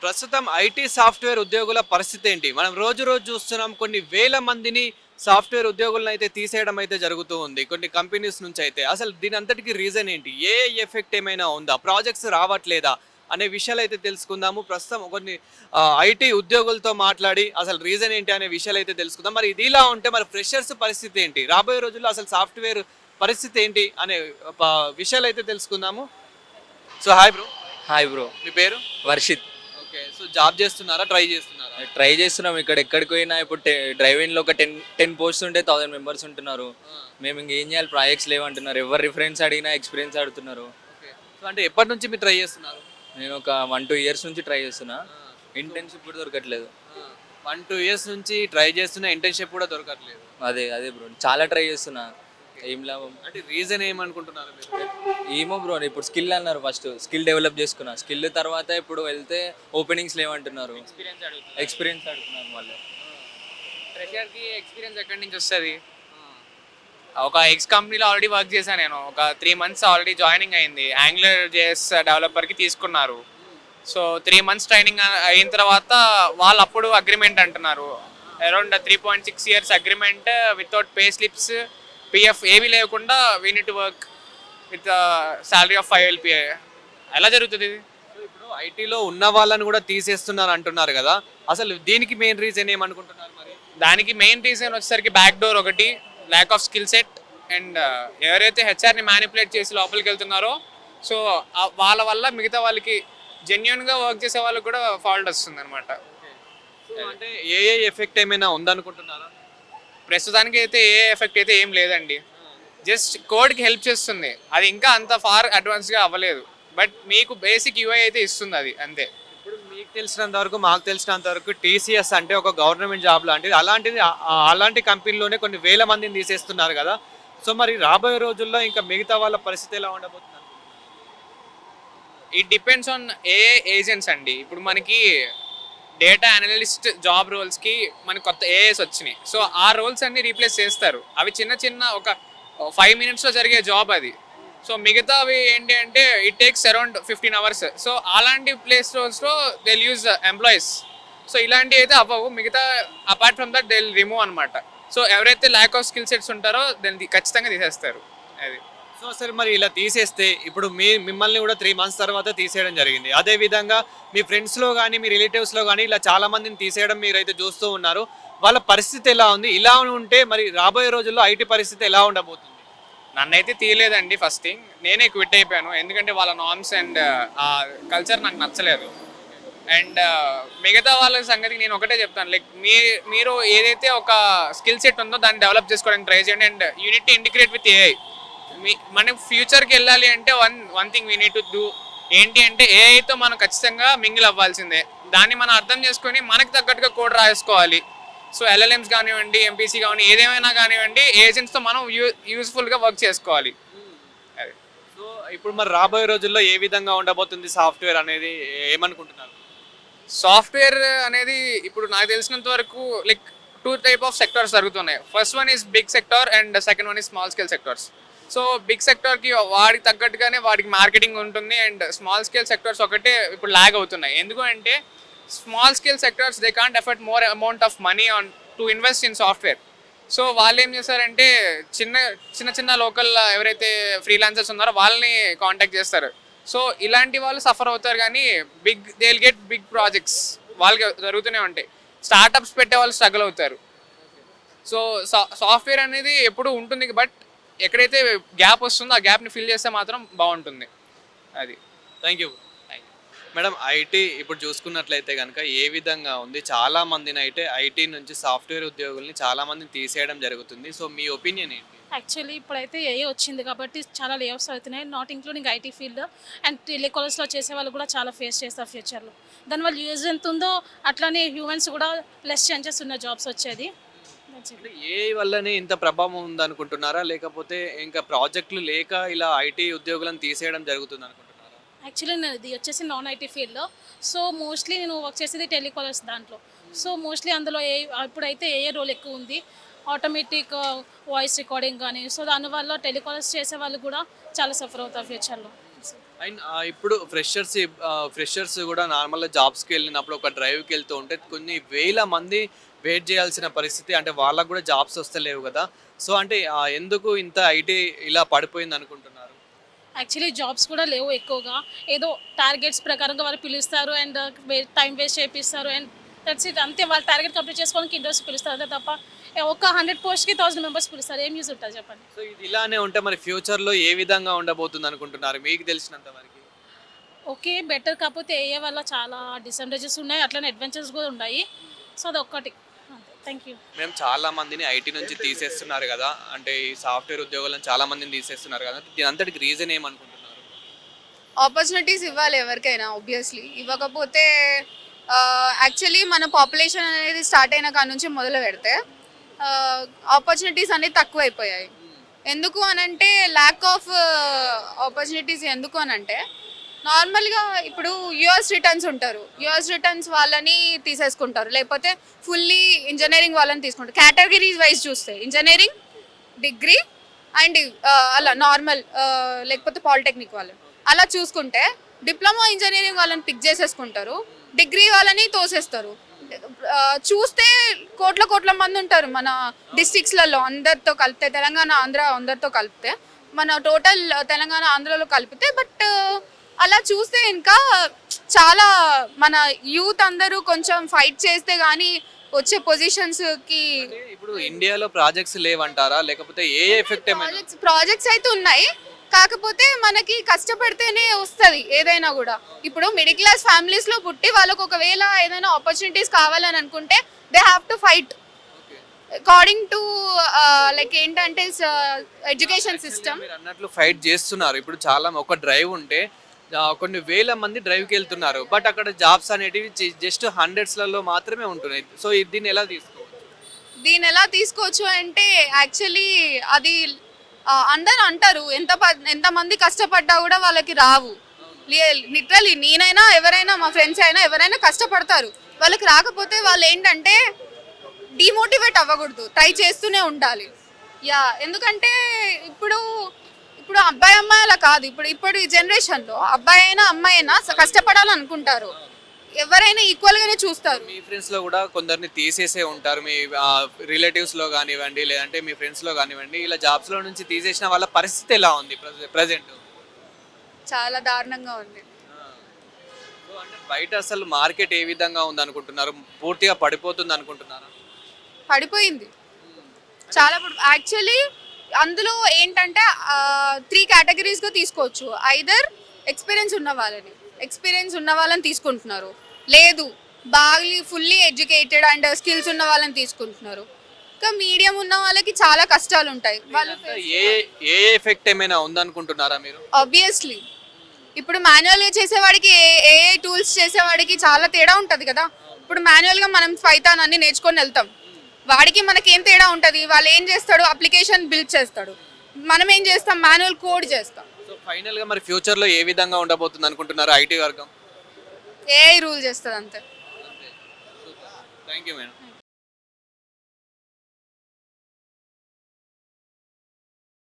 ప్రస్తుతం IT software ఉద్యోగుల పరిస్థితి ఏంటి? మనం రోజు రోజు చూస్తున్నాం కొన్ని వేల మందిని సాఫ్ట్‌వేర్ ఉద్యోగులను అయితే తీసేయడం అయితే జరుగుతూ ఉంది. కొన్ని కంపెనీస్ నుంచి అయితే. అసలు దీని అంతటికి రీజన్ ఏంటి? ఏఐ ఎఫెక్ట్ ఏమైనా ఉందా? ప్రాజెక్ట్స్ రావట్లేదా? అనే విషయాలైతే తెలుసుకుందాము. ప్రస్తుతం కొన్ని ఐటీ ఉద్యోగులతో మాట్లాడి అసలు రీజన్ ఏంటి అనే విషయాలైతే తెలుసుకుందాం. మరి ఇది ఇలా ఉంటే మరి ఫ్రెషర్స్ పరిస్థితి ఏంటి? రాబోయే రోజుల్లో అసలు సాఫ్ట్‌వేర్ పరిస్థితి ఏంటి అనే ప విషయాలైతే తెలుసుకుందాము. So hi bro. Hi bro. మీ పేరు? వర్షిత్. ఓకే. సో జాబ్ చేస్తున్నారా? ట్రై చేస్తున్నారా? ట్రై చేస్తున్నాం ఇక్కడ ఎక్కడికి పోయినా ఇప్పుడు డ్రైవింగ్లో ఒక టెన్ పోస్ట్ ఉంటే 1000 మెంబర్స్ ఉంటున్నారు. ఆ! మేము ఇంకేం చేయాలి, ప్రాజెక్ట్స్ లేవంటున్నారు. ఎవరు రిఫరెన్స్ అడిగినా ఎక్స్పీరియన్స్ అడుగుతున్నారు. ఓకే. సో అంటే ఎప్పటి నుంచి మీరు ట్రై చేస్తున్నారు? నేను ఒక 1-2 ఇయర్స్ నుంచి ట్రై చేస్తున్నా. ఆ! ఇంటర్న్షిప్ కూడా దొరకట్లేదు. ఆ! 1, 2 ఇయర్స్ నుంచి ట్రై చేస్తున్న ఇంటర్న్‌షిప్ కూడా దొరకట్లేదు. అదే బ్రో, చాలా ట్రై చేస్తున్నా. ఏం లాభం. అంటే రీజన్ ఏమనుకుంటున్నారు మీరు? ఏమో బ్రో, ఇప్పుడు స్కిల్ అన్నారు. ఫస్ట్ స్కిల్ డెవలప్ చేసుకున్నా. స్కిల్ తర్వాత ఇప్పుడు వెళ్తే ఓపెనింగ్స్ లేవంటున్నారు. ఎక్స్పీరియన్స్ అడుగుతున్నారు మళ్ళీ. ఫ్రెషర్కి ఎక్స్పీరియన్స్ ఎక్కడి నుంచి వస్తుంది? ఆ! ఒక ఎక్స్ కంపెనీలో ఆల్రెడీ వర్క్ చేశాను నేను. ఒక 3 మంత్స్ ఆల్రెడీ జాయినింగ్ అయింది. యాంగులర్ జేఎస్ డెవలపర్కి తీసుకున్నారు. సో 3 మంత్స్ ట్రైనింగ్ అయిన తర్వాత వాళ్ళు అప్పుడు అగ్రిమెంట్ అంటున్నారు. Around 3.6 years agreement without pay slips, PF ఏవి లేకుండా we need to work with salary of 5 LPA. ఎలా జరుగుతుంది ఇది? సో ఇప్పుడు ఐటీలో ఉన్న వాళ్ళని కూడా తీసేస్తున్నారు అంటున్నారు కదా! అసలు దీనికి మెయిన్ రీజన్ ఏమనుకుంటున్నారు మరి? దానికి మెయిన్ రీజన్ వచ్చేసరికి బ్యాక్ డోర్ ఒకటి, lack of skill set, and ఎవరైతే హెచ్ఆర్ని మ్యానిపులేట్ చేసి లోపలికి వెళ్తున్నారో సో వాళ్ళ వల్ల మిగతా వాళ్ళకి జెన్యున్గా వర్క్ చేసే వాళ్ళకి కూడా ఫాల్ట్ వస్తుంది అనమాట. సో అంటే ఏఐ ఎఫెక్ట్ ఏమైనా ఉందనుకుంటున్నారా? ప్రస్తుతానికి అయితే ఏ ఎఫెక్ట్ అయితే ఏం లేదండి. జస్ట్ కోడ్కి హెల్ప్ చేస్తుంది. అది ఇంకా అంత ఫార్ అడ్వాన్స్గా అవ్వలేదు. బట్ మీకు బేసిక్ యూఐ అయితే ఇస్తుంది, అది అంతే. ఇప్పుడు మీకు తెలిసినంత వరకు, మాకు తెలిసినంత వరకు టీసీఎస్ అంటే ఒక గవర్నమెంట్ జాబ్ లాంటిది. అలాంటిది అలాంటి కంపెనీలోనే కొన్ని వేల మందిని తీసేస్తున్నారు కదా! సో మరి రాబోయే రోజుల్లో ఇంకా మిగతా వాళ్ళ పరిస్థితి ఎలా ఉండబోతుంది? It depends on a agents అండి. ఇప్పుడు మనకి డేటా అనలిస్ట్ జాబ్ రోల్స్కి మనకి కొత్త ఏఎస్ వచ్చినాయి. సో ఆ రోల్స్ అన్ని రీప్లేస్ చేస్తారు. అవి చిన్న చిన్న ఒక 5 మినిట్స్లో జరిగే జాబ్ అది. సో మిగతావి ఏంటి అంటే it takes around 15 hours. So అలాంటి ప్లేస్ రోల్స్లో దే యూజ్ ఎంప్లాయీస్. సో ఇలాంటివి అయితే అవ్వవు. మిగతా apart from that they remove అనమాట. సో ఎవరైతే ల్యాక్ ఆఫ్ స్కిల్ సెట్స్ ఉంటారో దాన్ని ఖచ్చితంగా తీసేస్తారు. అది. సో సరే మరి ఇలా తీసేస్తే ఇప్పుడు మిమ్మల్ని కూడా 3 మంత్స్ తర్వాత తీసేయడం జరిగింది. అదే విధంగా మీ ఫ్రెండ్స్‌లో గానీ, మీ రిలేటివ్స్‌లో గానీ ఇలా చాలా మందిని తీసేయడం మీరైతే చూస్తూ ఉన్నారు. వాళ్ళ పరిస్థితి ఎలా ఉంది? ఇలా ఉంటే మరి రాబోయే రోజుల్లో ఐటీ పరిస్థితి ఎలా ఉండబోతుంది? నన్నైతే తీయలేదండి ఫస్ట్ థింగ్. నేనే క్విట్ అయిపోయాను. ఎందుకంటే వాళ్ళ నార్మ్స్ అండ్ ఆ కల్చర్ నాకు నచ్చలేదు. అండ్ మిగతా వాళ్ళ సంగతి నేను ఒకటే చెప్తాను, లైక్ మీరు ఏదైతే ఒక స్కిల్ సెట్ ఉందో దాన్ని డెవలప్ చేసుకోవడానికి ట్రై చేయండి. And unit to integrate with AI. మనం ఫ్యూచర్కి వెళ్ళాలి అంటే one thing we need to do ఏంటి అంటే ఏఐతో మనం ఖచ్చితంగా మింగిల్ అవ్వాల్సిందే. దాన్ని మనం అర్థం చేసుకొని మనకి తగ్గట్టుగా కోడ్ రాసుకోవాలి. సో ఎల్ఎల్ఎమ్స్ కానివ్వండి, ఎంపీసీ కానివ్వండి, ఏదేమైనా కానివ్వండి, ఏజెంట్స్తో మనం యూస్ఫుల్గా వర్క్ చేసుకోవాలి. అది. సో ఇప్పుడు మరి రాబోయే రోజుల్లో ఏ విధంగా ఉండబోతుంది సాఫ్ట్‌వేర్ అనేది ఏమనుకుంటున్నారు? సాఫ్ట్వేర్ అనేది ఇప్పుడు నాకు తెలిసినంత వరకు లైక్ 2 టైప్ ఆఫ్ సెక్టార్స్ జరుగుతున్నాయి. First one is big sector and second one is small scale sectors. So big సెక్టార్కి వాడికి తగ్గట్టుగానే వాడికి మార్కెటింగ్ ఉంటుంది. అండ్ స్మాల్ స్కేల్ సెక్టార్స్ ఒకటే ఇప్పుడు ల్యాగ్ అవుతున్నాయి. ఎందుకు అంటే small scale sectors they can't effort more amount of money on to invest in software. So వాళ్ళు ఏం చేస్తారంటే చిన్న లోకల్ ఎవరైతే ఫ్రీలాన్సర్స్ ఉన్నారో వాళ్ళని కాంటాక్ట్ చేస్తారు. సో ఇలాంటి వాళ్ళు సఫర్ అవుతారు. కానీ they will get big projects వాళ్ళకి జరుగుతూనే ఉంటాయి. స్టార్టప్స్ పెట్టే వాళ్ళు స్ట్రగుల్ అవుతారు. సో సాఫ్ట్వేర్ అనేది ఎప్పుడు ఉంటుంది. బట్ ఎక్కడైతే గ్యాప్ వస్తుందో ఆ గ్యాప్ని ఫిల్ చేస్తే మాత్రం బాగుంటుంది. అది. Thank you. మేడం ఐటీ ఇప్పుడు చూసుకున్నట్లయితే కనుక ఏ విధంగా ఉంది? చాలా మందిని అయితే ఐటీ నుంచి సాఫ్ట్‌వేర్ ఉద్యోగుల్ని చాలా మందిని తీసేయడం జరుగుతుంది. సో మీ ఒపీనియన్ ఏంటి? యాక్చువల్లీ ఇప్పుడైతే ఏఐ వచ్చింది కాబట్టి చాలా లే ఆఫ్స్ అవుతున్నాయి, not including IT field. And టెలికాలర్స్లో చేసే వాళ్ళు కూడా చాలా ఫేస్ చేస్తారు ఫ్యూచర్లో. దానివల్ల యూజ్ ఎంత ఉందో అట్లానే హ్యూమన్స్ కూడా లెస్ ఛాన్సెస్ ఉన్న జాబ్స్ వచ్చేది. అంటే ఏఐ వల్లనే ఇంత ప్రభావం ఉందనుకుంటున్నారా? లేకపోతే ఇంకా ప్రాజెక్టులు లేక ఇలా ఐటీ ఉద్యోగులను తీసేయడం జరుగుతుంది అనుకుంటున్నారా? యాక్చువల్లీ ఇది వచ్చేసి నాన్ ఐటీ ఫీల్డ్లో. సో మోస్ట్లీ నేను వర్క్ చేసేది టెలికాలర్స్ దాంట్లో. సో మోస్ట్లీ అందులో ఇప్పుడైతే ఏఏ రోల్ ఎక్కువ ఉంది, ఆటోమేటిక్ వాయిస్ రికార్డింగ్ కానీ. సో దానివల్ల టెలికాలర్స్ చేసే వాళ్ళు కూడా చాలా సఫర్ అవుతారు ఫ్యూచర్లో. అండ్ ఇప్పుడు ఫ్రెషర్స్ కూడా నార్మల్గా జాబ్స్కి వెళ్ళినప్పుడు ఒక డ్రైవ్కి వెళ్తూ ఉంటే కొన్ని వేల మంది వెయిట్ చేయాల్సిన పరిస్థితి, అంటే వాళ్ళకు కూడా జాబ్స్ వస్తలేవు కదా. సో అంటే ఎందుకు ఇంత ఐటీ ఇలా పడిపోయింది అనుకుంటున్నారు? యాక్చువల్లీ జాబ్స్ కూడా లేవు ఎక్కువగా. ఏదో టార్గెట్స్ ప్రకారంగా వాళ్ళు పిలుస్తారు అండ్ టైం వేస్ట్ చేపిస్తారు అండ్ దట్స్ ఇట్. అంతే, వాళ్ళు టార్గెట్ కంప్లీట్ చేసుకోవడానికి ఇంట్రెస్ట్ పిలుస్తారు, అంతే తప్ప ఒక 100 పోస్ట్కి 1000 మెంబర్స్ పిలుస్తారు. ఏం యూజ్ ఉంటుంది చెప్పండి. సో ఇది ఇలానే ఉంటే మరి ఫ్యూచర్లో ఏ విధంగా ఉండబోతుంది అనుకుంటున్నారు మీకు తెలిసినంత వరకు? ఓకే బెటర్, కాకపోతే ఏ వల్ల చాలా డిసడ్వాంటేజెస్ ఉన్నాయి, అట్లనే అడ్వెంచర్స్ కూడా ఉన్నాయి. సో అది ఒక్కటి. Thank you. మేము చాలా మందిని ఐటీ నుంచి తీసేస్తున్నారు కదా, అంటే ఈ సాఫ్ట్వేర్ ఉద్యోగులను చాలా మందిని తీసేస్తున్నారు కదా, దీని అంతటికి రీజన్ ఏమనుకుంటున్నారు? ఆపర్చునిటీస్ ఇవ్వాలి ఎవరికైనా, ఆబ్వియస్లీ. ఇవ్వకపోతే యాక్చువల్లీ మన పాపులేషన్ అనేది స్టార్ట్ అయిన కాడ నుంచి మొదలు పెడితే ఆపర్చునిటీస్ అనేవి తక్కువైపోయాయి. ఎందుకు అనంటే ల్యాక్ ఆఫ్ ఆపర్చునిటీస్. ఎందుకు అనంటే నార్మల్గా ఇప్పుడు యూఎస్ రిటర్న్స్ ఉంటారు, యూఎస్ రిటర్న్స్ వాళ్ళని తీసేసుకుంటారు, లేకపోతే ఫుల్లీ ఇంజనీరింగ్ వాళ్ళని తీసుకుంటారు. కేటగిరీస్ వైజ్ చూస్తే ఇంజనీరింగ్, డిగ్రీ అండ్ అలా నార్మల్, లేకపోతే పాలిటెక్నిక్ వాళ్ళని అలా చూసుకుంటే డిప్లొమా ఇంజనీరింగ్ వాళ్ళని పిక్ చేసేసుకుంటారు, డిగ్రీ వాళ్ళని తోసేస్తారు. చూస్తే కోట్ల మంది ఉంటారు మన డిస్ట్రిక్ట్స్లలో అందరితో కలిపితే, తెలంగాణ ఆంధ్ర అందరితో కలిపితే, మన టోటల్ తెలంగాణ ఆంధ్రలో కలిపితే. బట్ అలా చూస్తే ఇంకా చాలా మన యూత్ అందరూ కొంచెం ఫైట్ చేస్తే కానీ వచ్చే పొజిషన్స్కి. అంటే ఇప్పుడు ఇండియాలో ప్రాజెక్ట్స్ లేవంటారా, లేకపోతే ఏ ఎఫెక్ట్ ఏమైనా? ప్రాజెక్ట్స్ అయితే ఉన్నాయి, కాకపోతే మనకి కష్టపడితేనే వస్తుంది ఏదైనా కూడా. ఇప్పుడు మిడిల్ క్లాస్ ఫ్యామిలీస్లో పుట్టి వాళ్ళకు ఒకవేళ ఏదైనా ఆపర్చునిటీస్ కావాలని అనుకుంటే they have to fight according to like ఏంటంటే ఎడ్యుకేషన్ సిస్టమ్. మీరు అన్నట్లు ఫైట్ చేస్తున్నారు. ఇప్పుడు చాలా ఒక డ్రైవ్ ఉంటే కొన్ని వేల మంది డ్రైవ్కి వెళ్తున్నారు, బట్ అక్కడ జాబ్స్ అనేటివి జస్ట్ హండ్రెడ్స్లలో మాత్రమే ఉంటున్నాయి. సో దీన్ని ఎలా తీసుకోవచ్చు? దీన్ని ఎలా తీసుకోవచ్చు అంటే యాక్చువల్లీ అది అందరూ అంటారు ఎంతమంది కష్టపడ్డా కూడా వాళ్ళకి రావు. లిటరలీ నేనైనా ఎవరైనా మా ఫ్రెండ్స్ అయినా ఎవరైనా కష్టపడతారు, వాళ్ళకి రాకపోతే వాళ్ళు ఏంటంటే డిమోటివేట్ అవ్వకూడదు, ట్రై చేస్తూనే ఉండాలి. ఎందుకంటే ఇప్పుడు అబ్బాయి అమ్మాయి అలా కాదు. ఇప్పుడు ఈ జనరేషన్లో అబ్బాయి అయినా అమ్మాయి అయినా కష్టపడాలనుకుంటారు, ఎవరైనా ఈక్వల్గానే చూస్తారు. మీ ఫ్రెండ్స్లో కూడా కొందరిని తీసేసే ఉంటారు, మీ రిలేటివ్స్లో కానివ్వండి, లేదంటే మీ ఫ్రెండ్స్లో కానివ్వండి, ఇలా జాబ్స్లో నుంచి తీసేసిన వాళ్ళ పరిస్థితి ఎలా ఉంది ప్రజెంట్? చాలా దారుణంగా ఉంది. సో అంటే బయట అసలు మార్కెట్ ఏ విధంగా ఉంది అనుకుంటున్నారు? పూర్తిగా పడిపోతుంది అనుకుంటున్నారా? పడిపోయింది చాలా. యాక్చువల్లీ అందులో ఏంటంటే 3 కేటగిరీస్గా తీసుకోవచ్చు. ఐదర్ ఎక్స్పీరియన్స్ ఉన్న వాళ్ళని తీసుకుంటున్నారు, లేదు బాగా ఫుల్లీ ఎడ్యుకేటెడ్ అండ్ స్కిల్స్ ఉన్న వాళ్ళని తీసుకుంటున్నారు. ఇంకా మీడియం ఉన్న వాళ్ళకి చాలా కష్టాలు ఉంటాయి. వాళ్ళు ఏ ఎఫెక్ట్ ఏమైనా ఉందనుకుంటున్నారా మీరు? ఆబ్వియస్లీ ఇప్పుడు మాన్యువల్గా చేసేవాడికి ఏఏ టూల్స్ చేసేవాడికి చాలా తేడా ఉంటుంది కదా. ఇప్పుడు మాన్యువల్గా మనం పైథాన్ అన్ని నేర్చుకొని వెళ్తాం, వాడికి మనకేం తేడా ఉంటుంది? వాళ్ళు ఏం చేస్తాడు, అప్లికేషన్ బిల్డ్ చేస్తాడు, మనం ఏం చేస్తాం, మాన్యువల్ కోడ్ చేస్తాం. సో ఫైనల్గా మరి ఫ్యూచర్లో ఏ విధంగా ఉండబోతుంది అనుకుంటున్నారు ఐటీ వర్గం? ఏఐ రూల్ చేస్తుంది అంతే. Thank you madam.